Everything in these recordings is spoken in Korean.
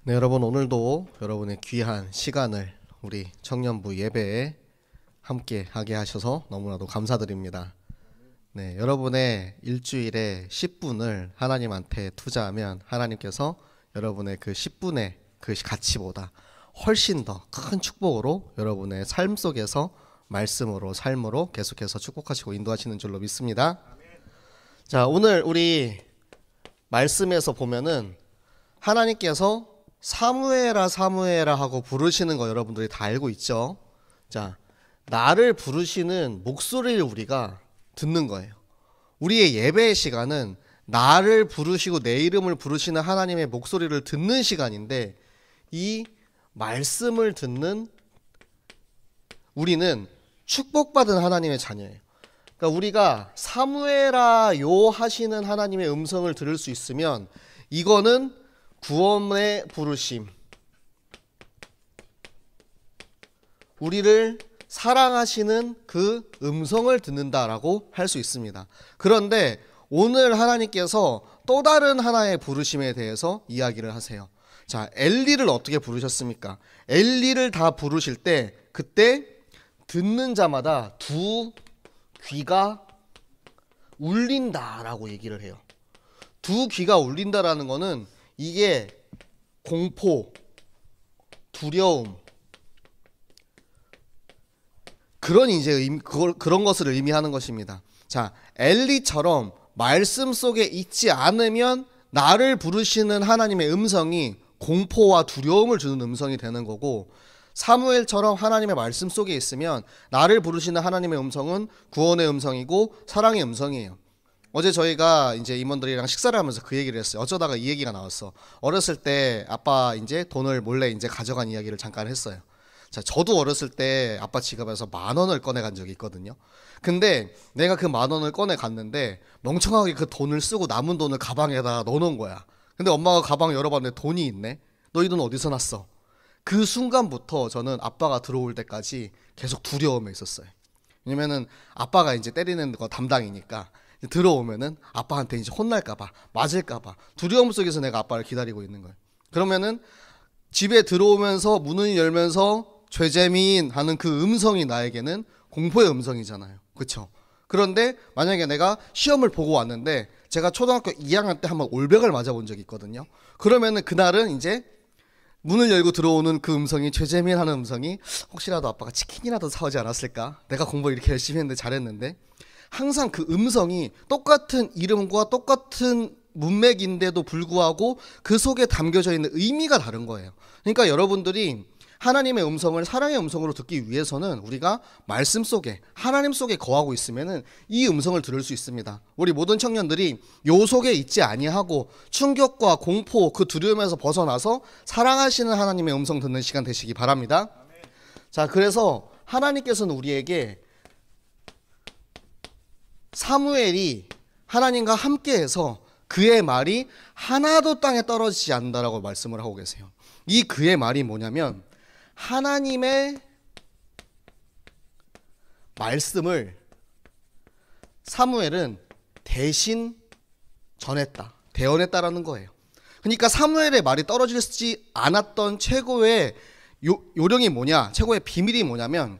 네, 여러분 오늘도 여러분의 귀한 시간을 우리 청년부 예배에 함께 하게 하셔서 너무나도 감사드립니다. 네, 여러분의 일주일에 10분을 하나님한테 투자하면 하나님께서 여러분의 그 10분의 그 가치보다 훨씬 더 큰 축복으로 여러분의 삶 속에서 말씀으로 삶으로 계속해서 축복하시고 인도하시는 줄로 믿습니다. 자, 오늘 우리 말씀에서 보면은 하나님께서 사무엘아 사무엘아 하고 부르시는 거 여러분들이 다 알고 있죠. 자, 나를 부르시는 목소리를 우리가 듣는 거예요. 우리의 예배의 시간은 나를 부르시고 내 이름을 부르시는 하나님의 목소리를 듣는 시간인데, 이 말씀을 듣는 우리는 축복받은 하나님의 자녀예요. 그러니까 우리가 사무엘아 요 하시는 하나님의 음성을 들을 수 있으면 이거는 구원의 부르심, 우리를 사랑하시는 그 음성을 듣는다라고 할 수 있습니다. 그런데 오늘 하나님께서 또 다른 하나의 부르심에 대해서 이야기를 하세요. 자, 엘리를 어떻게 부르셨습니까? 엘리를 다 부르실 때 그때 듣는 자마다 두 귀가 울린다라고 얘기를 해요. 두 귀가 울린다라는 거는 이게 공포, 두려움, 그런 것을 의미하는 것입니다. 자, 엘리처럼 말씀 속에 있지 않으면 나를 부르시는 하나님의 음성이 공포와 두려움을 주는 음성이 되는 거고, 사무엘처럼 하나님의 말씀 속에 있으면 나를 부르시는 하나님의 음성은 구원의 음성이고 사랑의 음성이에요. 어제 저희가 이제 임원들이랑 식사를 하면서 그 얘기를 했어요. 어쩌다가 이 얘기가 나왔어. 어렸을 때 아빠 이제 돈을 몰래 이제 가져간 이야기를 잠깐 했어요. 자, 저도 어렸을 때 아빠 지갑에서 10,000원을 꺼내간 적이 있거든요. 근데 내가 그 10,000원을 꺼내갔는데 멍청하게 그 돈을 쓰고 남은 돈을 가방에다 넣어놓은 거야. 근데 엄마가 가방 열어봤는데 돈이 있네. 너 이 돈 어디서 났어? 그 순간부터 저는 아빠가 들어올 때까지 계속 두려움에 있었어요. 왜냐면은 아빠가 이제 때리는 거 담당이니까 들어오면은 아빠한테 이제 혼날까봐, 맞을까봐 두려움 속에서 내가 아빠를 기다리고 있는 거예요. 그러면은 집에 들어오면서 문을 열면서 죄재민 하는 그 음성이 나에게는 공포의 음성이잖아요. 그쵸? 그런데 만약에 내가 시험을 보고 왔는데, 제가 초등학교 2학년 때 한번 올백을 맞아본 적이 있거든요. 그러면은 그날은 이제 문을 열고 들어오는 그 음성이, 죄재민 하는 음성이, 혹시라도 아빠가 치킨이라도 사오지 않았을까? 내가 공부 이렇게 열심히 했는데 잘했는데, 항상 그 음성이 똑같은 이름과 똑같은 문맥인데도 불구하고 그 속에 담겨져 있는 의미가 다른 거예요. 그러니까 여러분들이 하나님의 음성을 사랑의 음성으로 듣기 위해서는 우리가 말씀 속에, 하나님 속에 거하고 있으면은 이 음성을 들을 수 있습니다. 우리 모든 청년들이 요 속에 있지 아니하고 충격과 공포, 그 두려움에서 벗어나서 사랑하시는 하나님의 음성 듣는 시간 되시기 바랍니다. 자, 그래서 하나님께서는 우리에게 사무엘이 하나님과 함께해서 그의 말이 하나도 땅에 떨어지지 않는다라고 말씀을 하고 계세요. 이 그의 말이 뭐냐면, 하나님의 말씀을 사무엘은 대신 전했다, 대언했다라는 거예요. 그러니까 사무엘의 말이 떨어지지 않았던 최고의 요령이 뭐냐, 최고의 비밀이 뭐냐면,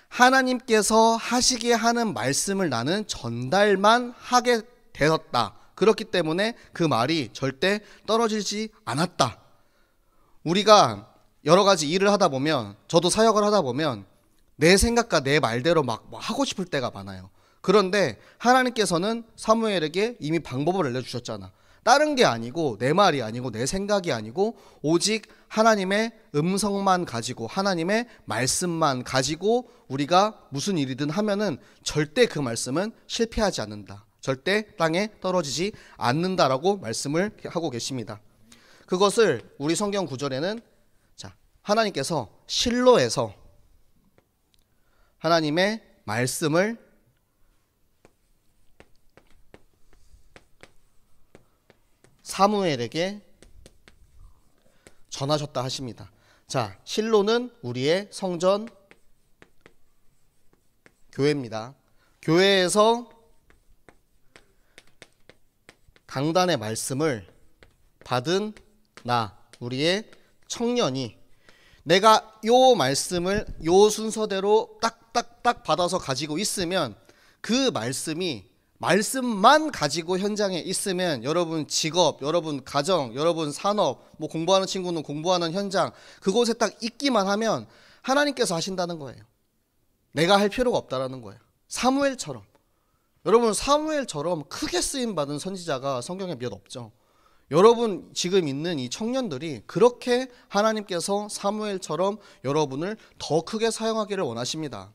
하나님께서 하시게 하는 말씀을 나는 전달만 하게 되었다. 그렇기 때문에 그 말이 절대 떨어지지 않았다. 우리가 여러 가지 일을 하다 보면, 저도 사역을 하다 보면 내 생각과 내 말대로 막 하고 싶을 때가 많아요. 그런데 하나님께서는 사무엘에게 이미 방법을 알려주셨잖아. 다른 게 아니고, 내 말이 아니고, 내 생각이 아니고, 오직 하나님의 음성만 가지고, 하나님의 말씀만 가지고 우리가 무슨 일이든 하면은 절대 그 말씀은 실패하지 않는다, 절대 땅에 떨어지지 않는다라고 말씀을 하고 계십니다. 그것을 우리 성경 구절에는, 자, 하나님께서 실로에서 하나님의 말씀을 사무엘에게 전하셨다 하십니다. 자, 실로는 우리의 성전 교회입니다. 교회에서 강단의 말씀을 받은 나, 우리의 청년이 내가 요 말씀을 요 순서대로 딱딱딱 받아서 가지고 있으면 그 말씀만 가지고 현장에 있으면 여러분 직업, 여러분 가정, 여러분 산업, 뭐 공부하는 친구는 공부하는 현장, 그곳에 딱 있기만 하면 하나님께서 하신다는 거예요. 내가 할 필요가 없다라는 거예요. 사무엘처럼. 여러분 사무엘처럼 크게 쓰임받은 선지자가 성경에 몇 없죠. 여러분 지금 있는 이 청년들이 그렇게 하나님께서 사무엘처럼 여러분을 더 크게 사용하기를 원하십니다.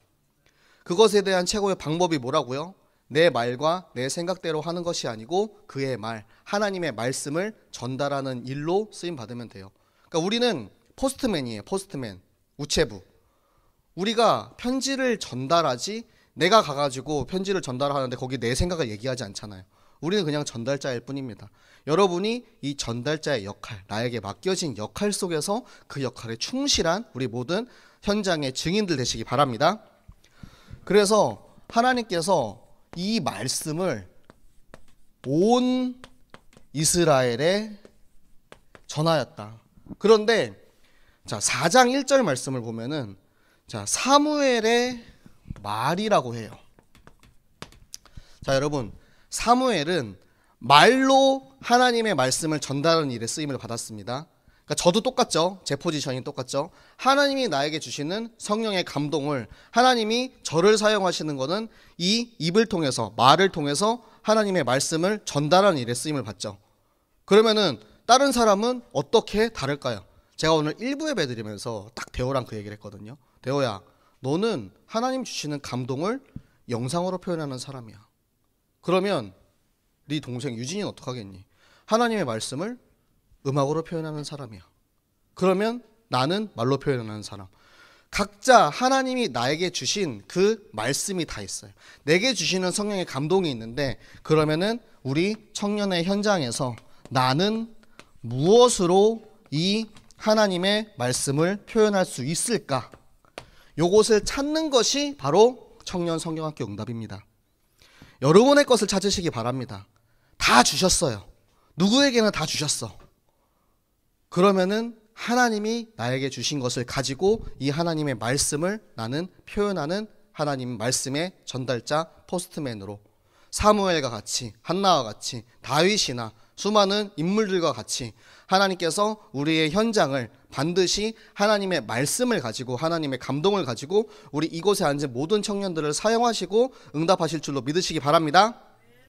그것에 대한 최고의 방법이 뭐라고요? 내 말과 내 생각대로 하는 것이 아니고 그의 말, 하나님의 말씀을 전달하는 일로 쓰임받으면 돼요. 그러니까 우리는 포스트맨이에요. 포스트맨, 우체부. 우리가 편지를 전달하지 내가 가가지고 편지를 전달하는데 거기 내 생각을 얘기하지 않잖아요. 우리는 그냥 전달자일 뿐입니다. 여러분이 이 전달자의 역할, 나에게 맡겨진 역할 속에서 그 역할에 충실한 우리 모든 현장의 증인들 되시기 바랍니다. 그래서 하나님께서 이 말씀을 온 이스라엘에 전하였다. 그런데 자 4장 1절 말씀을 보면은 자 사무엘의 말이라고 해요. 자 여러분 사무엘은 말로 하나님의 말씀을 전달하는 일에 쓰임을 받았습니다. 그러니까 저도 똑같죠. 제 포지션이 똑같죠. 하나님이 나에게 주시는 성령의 감동을 하나님이 저를 사용하시는 것은 이 입을 통해서 말을 통해서 하나님의 말씀을 전달하는 일에 쓰임을 받죠. 그러면은 다른 사람은 어떻게 다를까요? 제가 오늘 1부 예배 드리면서 딱 대호랑 그 얘기를 했거든요. 대호야, 너는 하나님 주시는 감동을 영상으로 표현하는 사람이야. 그러면 네 동생 유진이는 어떡하겠니? 하나님의 말씀을 음악으로 표현하는 사람이야. 그러면 나는 말로 표현하는 사람. 각자 하나님이 나에게 주신 그 말씀이 다 있어요. 내게 주시는 성령의 감동이 있는데 그러면은 우리 청년의 현장에서 나는 무엇으로 이 하나님의 말씀을 표현할 수 있을까? 요것을 찾는 것이 바로 청년 성경학교 응답입니다. 여러분의 것을 찾으시기 바랍니다. 다 주셨어요. 누구에게나 다 주셨어. 그러면은 하나님이 나에게 주신 것을 가지고 이 하나님의 말씀을 나는 표현하는 하나님 말씀의 전달자 포스트맨으로 사무엘과 같이 한나와 같이 다윗이나 수많은 인물들과 같이 하나님께서 우리의 현장을 반드시 하나님의 말씀을 가지고 하나님의 감동을 가지고 우리 이곳에 앉은 모든 청년들을 사용하시고 응답하실 줄로 믿으시기 바랍니다.